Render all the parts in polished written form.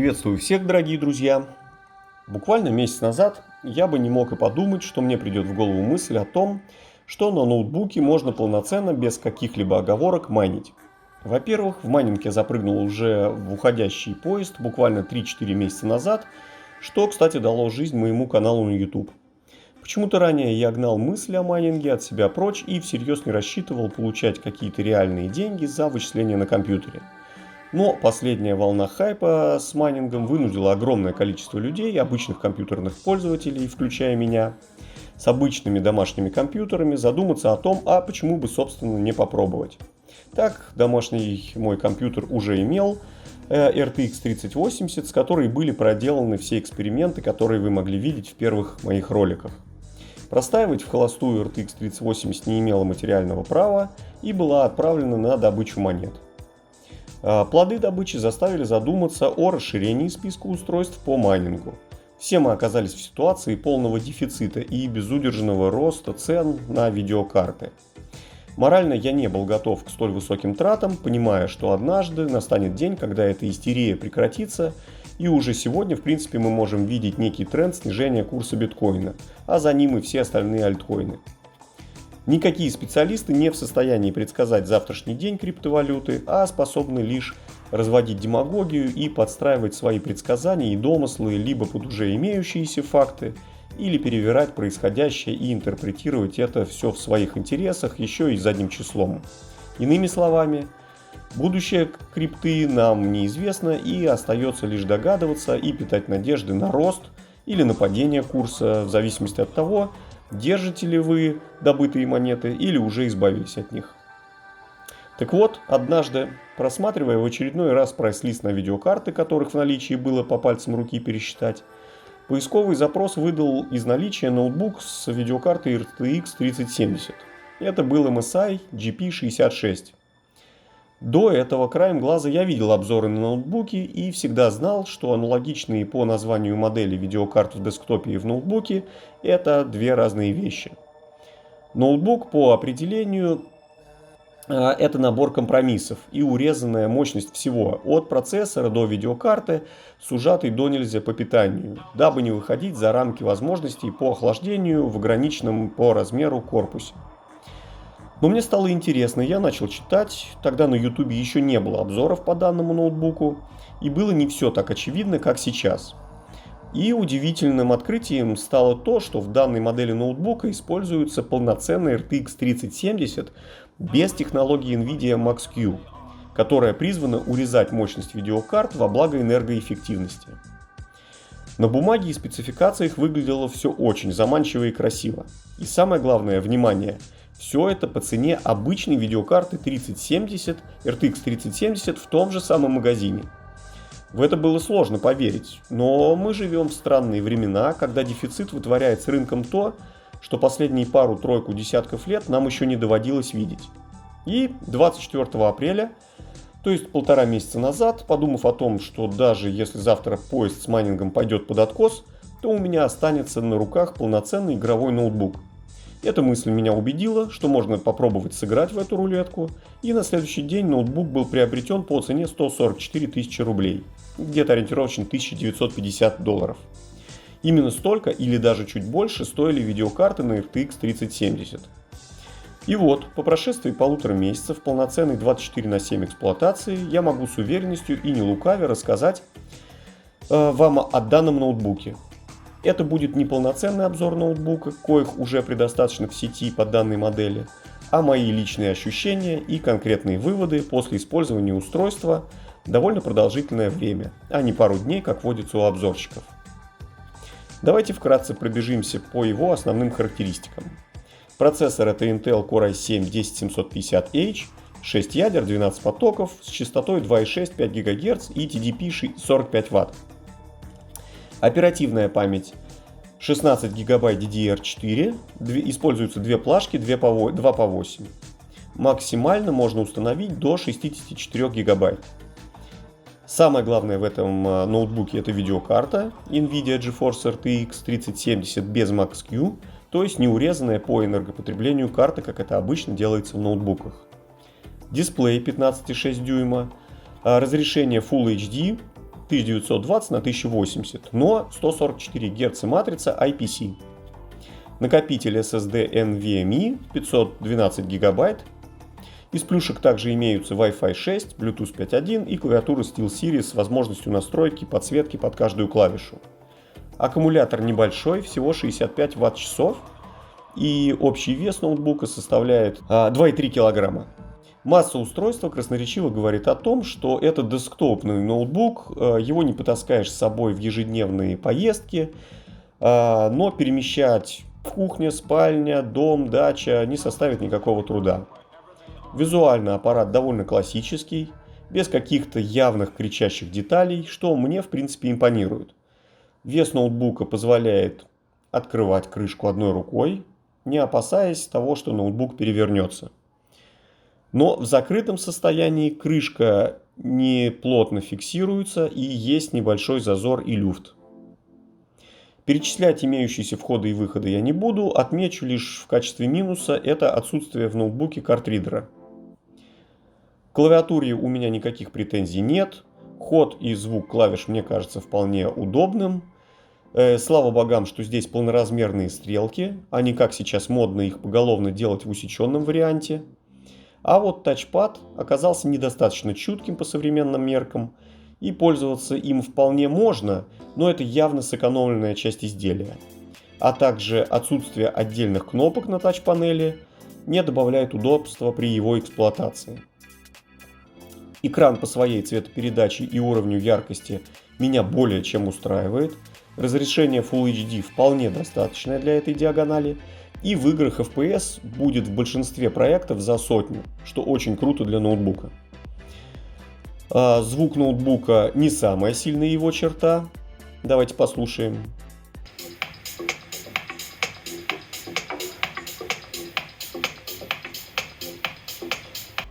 Приветствую всех, дорогие друзья! Буквально месяц назад я бы не мог и подумать, что мне придет в голову мысль о том, что на ноутбуке можно полноценно, без каких-либо оговорок, майнить. Во-первых, в майнинг я запрыгнул уже в уходящий поезд буквально 3-4 месяца назад, что, кстати, дало жизнь моему каналу на YouTube. Почему-то ранее я гнал мысли о майнинге от себя прочь и всерьез не рассчитывал получать какие-то реальные деньги за вычисления на компьютере. Но последняя волна хайпа с майнингом вынудила огромное количество людей, обычных компьютерных пользователей, включая меня, с обычными домашними компьютерами, задуматься о том, а почему бы, собственно, не попробовать. Так, домашний мой компьютер уже имел RTX 3080, с которой были проделаны все эксперименты, которые вы могли видеть в первых моих роликах. Простаивать в холостую RTX 3080 не имела материального права и была отправлена на добычу монет. Плоды добычи заставили задуматься о расширении списка устройств по майнингу. Все мы оказались в ситуации полного дефицита и безудержного роста цен на видеокарты. Морально я не был готов к столь высоким тратам, понимая, что однажды настанет день, когда эта истерия прекратится, и уже сегодня, в принципе, мы можем видеть некий тренд снижения курса биткоина, а за ним и все остальные альткоины. Никакие специалисты не в состоянии предсказать завтрашний день криптовалюты, а способны лишь разводить демагогию и подстраивать свои предсказания и домыслы либо под уже имеющиеся факты, или перевирать происходящее и интерпретировать это все в своих интересах еще и задним числом. Иными словами, будущее крипты нам неизвестно и остается лишь догадываться и питать надежды на рост или на падение курса в зависимости от того, держите ли вы добытые монеты или уже избавились от них. Так вот, однажды, просматривая в очередной раз прайс-лист на видеокарты, которых в наличии было по пальцам руки пересчитать, поисковый запрос выдал из наличия ноутбук с видеокартой RTX 3070. Это был MSI GP66. До этого краем глаза я видел обзоры на ноутбуки и всегда знал, что аналогичные по названию модели видеокарт в десктопе и в ноутбуке – это две разные вещи. Ноутбук по определению это набор компромиссов и урезанная мощность всего, от процессора до видеокарты, с ужатой до нельзя по питанию, дабы не выходить за рамки возможностей по охлаждению в ограниченном по размеру корпусе. Но мне стало интересно, я начал читать, тогда на YouTube еще не было обзоров по данному ноутбуку, и было не все так очевидно, как сейчас. И удивительным открытием стало то, что в данной модели ноутбука используется полноценный RTX 3070 без технологии NVIDIA Max-Q, которая призвана урезать мощность видеокарт во благо энергоэффективности. На бумаге и спецификациях выглядело все очень заманчиво и красиво. И самое главное, внимание, все это по цене обычной видеокарты 3070, RTX 3070 в том же самом магазине. В это было сложно поверить, но мы живем в странные времена, когда дефицит вытворяет с рынком то, что последние пару-тройку десятков лет нам еще не доводилось видеть. И 24 апреля, то есть полтора месяца назад, подумав о том, что даже если завтра поезд с майнингом пойдет под откос, то у меня останется на руках полноценный игровой ноутбук. Эта мысль меня убедила, что можно попробовать сыграть в эту рулетку, и на следующий день ноутбук был приобретен по цене 144 тысячи рублей, где-то ориентировочно $1950. Именно столько или даже чуть больше стоили видеокарты на RTX 3070. И вот, по прошествии полутора месяцев полноценной 24/7 эксплуатации, я могу с уверенностью и не лукавя рассказать вам о данном ноутбуке. Это будет не полноценный обзор ноутбука, коих уже предостаточно в сети по данной модели, а мои личные ощущения и конкретные выводы после использования устройства довольно продолжительное время, а не пару дней, как водится у обзорщиков. Давайте вкратце пробежимся по его основным характеристикам. Процессор это Intel Core i7-10750H, 6 ядер, 12 потоков, с частотой 2,6 5 ГГц и TDP 45 Вт. Оперативная память 16 ГБ DDR4, используются две плашки 2 по 8. Максимально можно установить до 64 ГБ. Самое главное в этом ноутбуке это видеокарта NVIDIA GeForce RTX 3070 без Max-Q, то есть не урезанная по энергопотреблению карта, как это обычно делается в ноутбуках. Дисплей 15,6 дюйма, разрешение Full HD, 1920 на 1080, но 144 Гц матрица IPC. Накопитель SSD NVMe 512 ГБ. Из плюшек также имеются Wi-Fi 6, Bluetooth 5.1 и клавиатура SteelSeries с возможностью настройки подсветки под каждую клавишу. Аккумулятор небольшой, всего 65 Вт-часов, и общий вес ноутбука составляет 2,3 кг. Масса устройства красноречиво говорит о том, что это десктопный ноутбук, его не потаскаешь с собой в ежедневные поездки, но перемещать в кухне, спальня, дом, дача не составит никакого труда. Визуально аппарат довольно классический, без каких-то явных кричащих деталей, что мне в принципе импонирует. Вес ноутбука позволяет открывать крышку одной рукой, не опасаясь того, что ноутбук перевернется. Но в закрытом состоянии крышка не плотно фиксируется и есть небольшой зазор и люфт. Перечислять имеющиеся входы и выходы я не буду, отмечу лишь в качестве минуса это отсутствие в ноутбуке картридера. К клавиатуре у меня никаких претензий нет, ход и звук клавиш мне кажется вполне удобным. Слава богам, что здесь полноразмерные стрелки, а не как сейчас модно их поголовно делать в усеченном варианте. А вот тачпад оказался недостаточно чутким по современным меркам, и пользоваться им вполне можно, но это явно сэкономленная часть изделия. А также отсутствие отдельных кнопок на тач-панели не добавляет удобства при его эксплуатации. Экран по своей цветопередаче и уровню яркости меня более чем устраивает. Разрешение Full HD вполне достаточное для этой диагонали. И в играх FPS будет в большинстве проектов за 100, что очень круто для ноутбука. Звук ноутбука не самая сильная его черта. Давайте послушаем.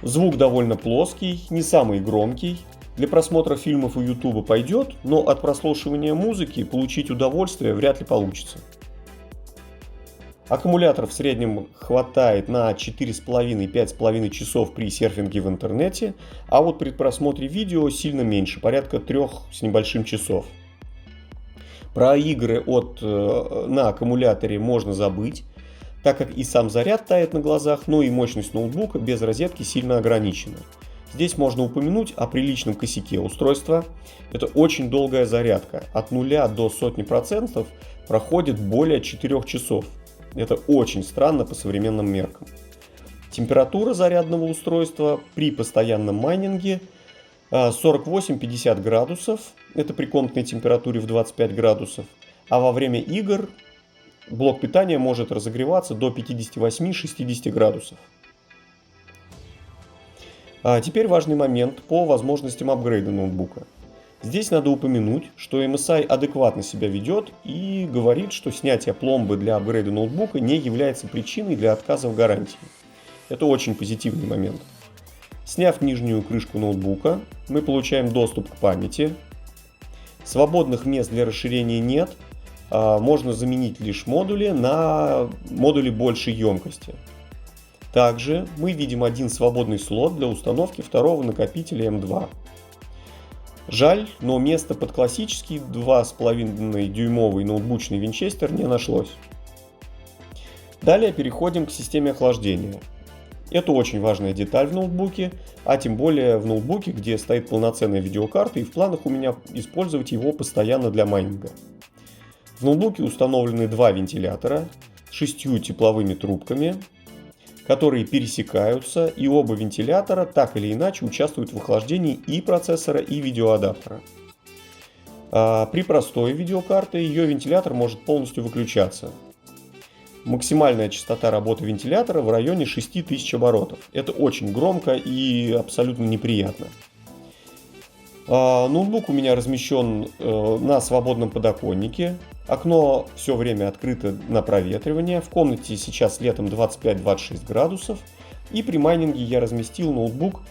Звук довольно плоский, не самый громкий. Для просмотра фильмов у YouTube пойдет, но от прослушивания музыки получить удовольствие вряд ли получится. Аккумулятор в среднем хватает на 4,5-5,5 часов при серфинге в интернете, а вот при просмотре видео сильно меньше, порядка 3 с небольшим часов. Про игры на аккумуляторе можно забыть, так как и сам заряд тает на глазах, но и мощность ноутбука без розетки сильно ограничена. Здесь можно упомянуть о приличном косяке устройства. Это очень долгая зарядка. От 0 до 100% проходит более 4 часов. Это очень странно по современным меркам. Температура зарядного устройства при постоянном майнинге 48-50 градусов. Это при комнатной температуре в 25 градусов. А во время игр блок питания может разогреваться до 58-60 градусов. Теперь важный момент по возможностям апгрейда ноутбука. Здесь надо упомянуть, что MSI адекватно себя ведет и говорит, что снятие пломбы для апгрейда ноутбука не является причиной для отказа в гарантии. Это очень позитивный момент. Сняв нижнюю крышку ноутбука, мы получаем доступ к памяти. Свободных мест для расширения нет, можно заменить лишь модули на модули большей емкости. Также мы видим один свободный слот для установки второго накопителя M2. Жаль, но места под классический 2,5-дюймовый ноутбучный винчестер не нашлось. Далее переходим к системе охлаждения. Это очень важная деталь в ноутбуке, а тем более в ноутбуке, где стоит полноценная видеокарта, и в планах у меня использовать его постоянно для майнинга. В ноутбуке установлены два вентилятора с 6 тепловыми трубками, которые пересекаются, и оба вентилятора так или иначе участвуют в охлаждении и процессора, и видеоадаптера. При простой видеокарте ее вентилятор может полностью выключаться. Максимальная частота работы вентилятора в районе 6000 оборотов. Это очень громко и абсолютно неприятно. Ноутбук у меня размещен на свободном подоконнике. Окно все время открыто на проветривание. В комнате сейчас летом 25-26 градусов. И при майнинге я разместил ноутбук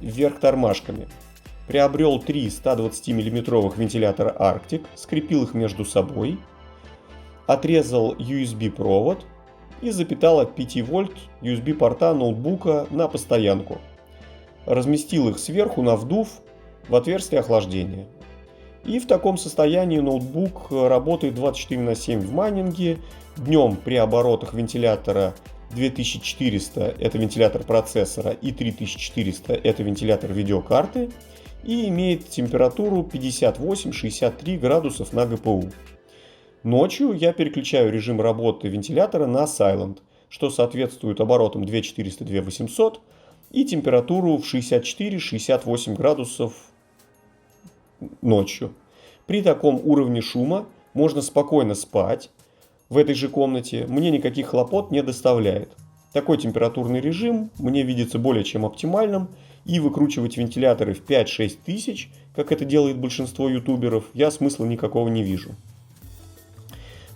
вверх тормашками. Приобрел 3 120 мм вентилятора Arctic, скрепил их между собой. Отрезал USB провод и запитал от 5 вольт USB порта ноутбука на постоянку. Разместил их сверху на вдув в отверстие охлаждения. И в таком состоянии ноутбук работает 24/7 в майнинге. Днем при оборотах вентилятора 2400 это вентилятор процессора и 3400 это вентилятор видеокарты. И имеет температуру 58-63 градусов на ГПУ. Ночью я переключаю режим работы вентилятора на Silent, что соответствует оборотам 2400-2800 и температуру в 64-68 градусов ночью. При таком уровне шума можно спокойно спать в этой же комнате, мне никаких хлопот не доставляет. Такой температурный режим мне видится более чем оптимальным, и выкручивать вентиляторы в 5-6 тысяч, как это делает большинство ютуберов, я смысла никакого не вижу.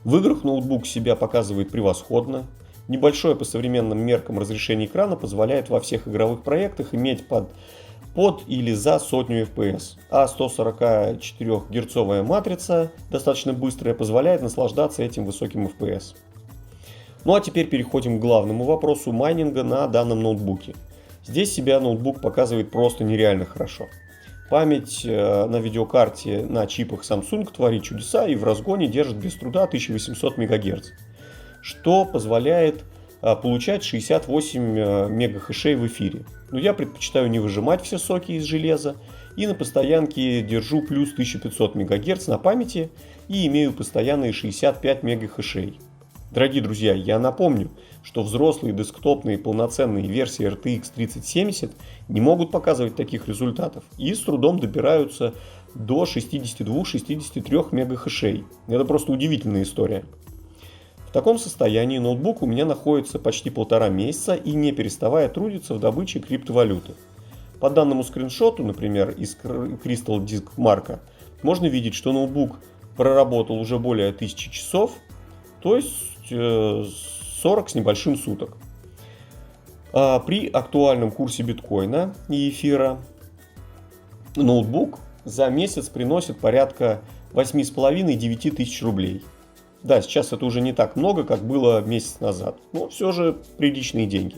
В играх ноутбук себя показывает превосходно. Небольшое по современным меркам разрешение экрана позволяет во всех игровых проектах иметь под или за сотню FPS, а 144-герцовая матрица, достаточно быстрая, позволяет наслаждаться этим высоким FPS. Ну а теперь переходим к главному вопросу майнинга на данном ноутбуке. Здесь себя ноутбук показывает просто нереально хорошо. Память на видеокарте на чипах Samsung творит чудеса и в разгоне держит без труда 1800 МГц, что позволяет получать 68 мегахэшей в эфире. Но я предпочитаю не выжимать все соки из железа и на постоянке держу плюс 1500 МГц на памяти и имею постоянные 65 мегахэшей. Дорогие друзья, я напомню, что взрослые десктопные полноценные версии RTX 3070 не могут показывать таких результатов и с трудом добираются до 62-63 мегахэшей. Это просто удивительная история. В таком состоянии ноутбук у меня находится почти 1,5 месяца и не переставая трудится в добыче криптовалюты. По данному скриншоту, например, из Crystal Disk Mark, можно видеть, что ноутбук проработал уже более 1000 часов, то есть 40 с небольшим суток. При актуальном курсе биткоина и эфира ноутбук за месяц приносит порядка 8,5-9 тысяч рублей. Да, сейчас это уже не так много, как было месяц назад, но все же приличные деньги.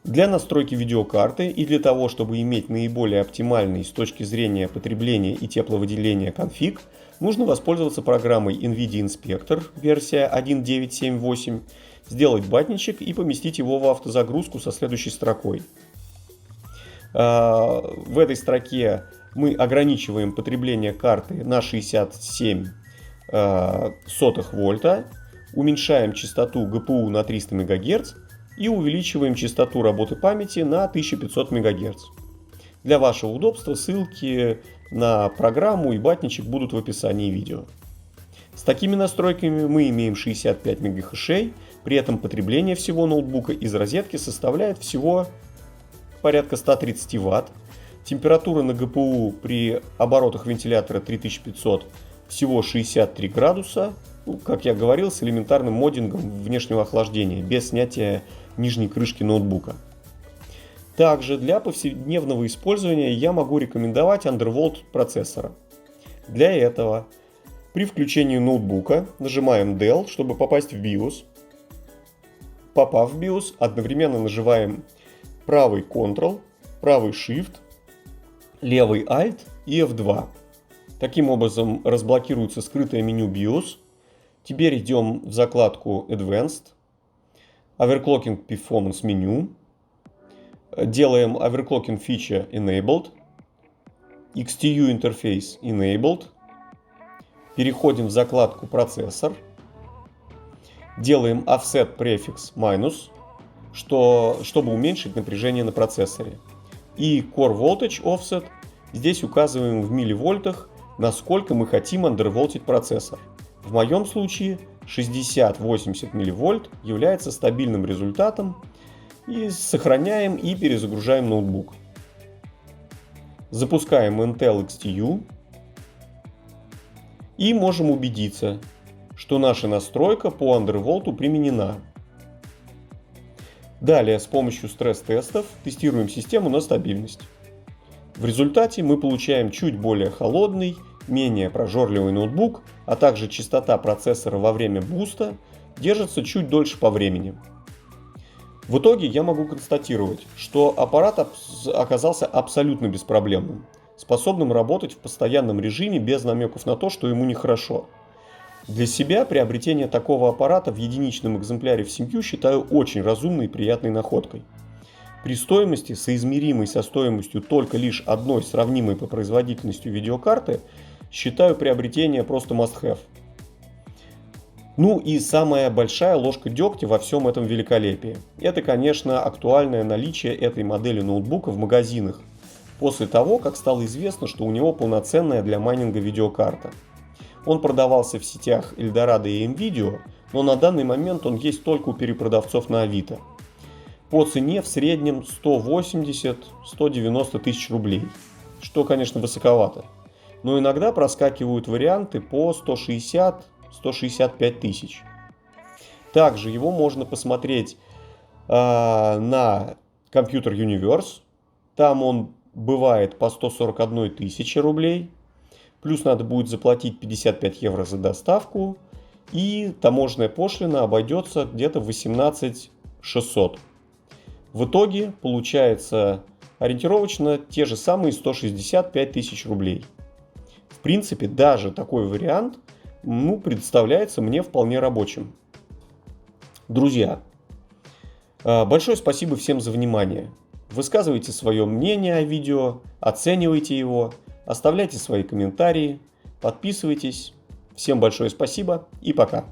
Для настройки видеокарты и для того, чтобы иметь наиболее оптимальный с точки зрения потребления и тепловыделения конфиг, нужно воспользоваться программой NVIDIA Inspector версия 1.9.7.8, сделать батничек и поместить его в автозагрузку со следующей строкой. В этой строке мы ограничиваем потребление карты на 67 сотых вольта, уменьшаем частоту GPU на 300 МГц и увеличиваем частоту работы памяти на 1500 МГц. Для вашего удобства ссылки на программу и батничек будут в описании видео. С такими настройками мы имеем 65 МГц, при этом потребление всего ноутбука из розетки составляет всего порядка 130 Вт. Температура на GPU при оборотах вентилятора 3500 всего 63 градуса, как я говорил, с элементарным моддингом внешнего охлаждения, без снятия нижней крышки ноутбука. Также для повседневного использования я могу рекомендовать Undervolt процессора. Для этого при включении ноутбука нажимаем Del, чтобы попасть в BIOS. Попав в BIOS, одновременно нажимаем правый Ctrl, правый Shift, левый Alt и F2. Таким образом разблокируется скрытое меню BIOS. Теперь идем в закладку Advanced, Overclocking Performance меню. Делаем Overclocking Feature Enabled, XTU Interface Enabled. Переходим в закладку Процессор. Делаем Offset Prefix минус, чтобы уменьшить напряжение на процессоре. И Core Voltage Offset. Здесь указываем в милливольтах, насколько мы хотим андерволтить процессор. В моем случае 60-80 милливольт является стабильным результатом. И сохраняем и перезагружаем ноутбук. Запускаем Intel XTU. И можем убедиться, что наша настройка по андерволту применена. Далее с помощью стресс-тестов тестируем систему на стабильность. В результате мы получаем чуть более холодный, менее прожорливый ноутбук, а также частота процессора во время буста держится чуть дольше по времени. В итоге я могу констатировать, что аппарат оказался абсолютно беспроблемным. способным работать в постоянном режиме без намеков на то, что ему нехорошо. Для себя приобретение такого аппарата в единичном экземпляре в семью считаю очень разумной и приятной находкой. При стоимости, соизмеримой со стоимостью только лишь одной сравнимой по производительности видеокарты, считаю приобретение просто must-have. Ну и самая большая ложка дегтя во всем этом великолепии. Это, конечно, актуальное наличие этой модели ноутбука в магазинах, после того, как стало известно, что у него полноценная для майнинга видеокарта. Он продавался в сетях Eldorado и MVideo, но на данный момент он есть только у перепродавцов на Авито. По цене в среднем 180-190 тысяч рублей, что, конечно, высоковато. Но иногда проскакивают варианты по 160-165 тысяч. Также его можно посмотреть на Computer Universe. Там он бывает по 141 тысячи рублей. Плюс надо будет заплатить 55 евро за доставку. И таможенная пошлина обойдется где-то в 18 600. В итоге получается ориентировочно те же самые 165 тысяч рублей. В принципе, даже такой вариант представляется мне вполне рабочим. Друзья, большое спасибо всем за внимание. Высказывайте свое мнение о видео, оценивайте его, оставляйте свои комментарии, подписывайтесь. Всем большое спасибо и пока.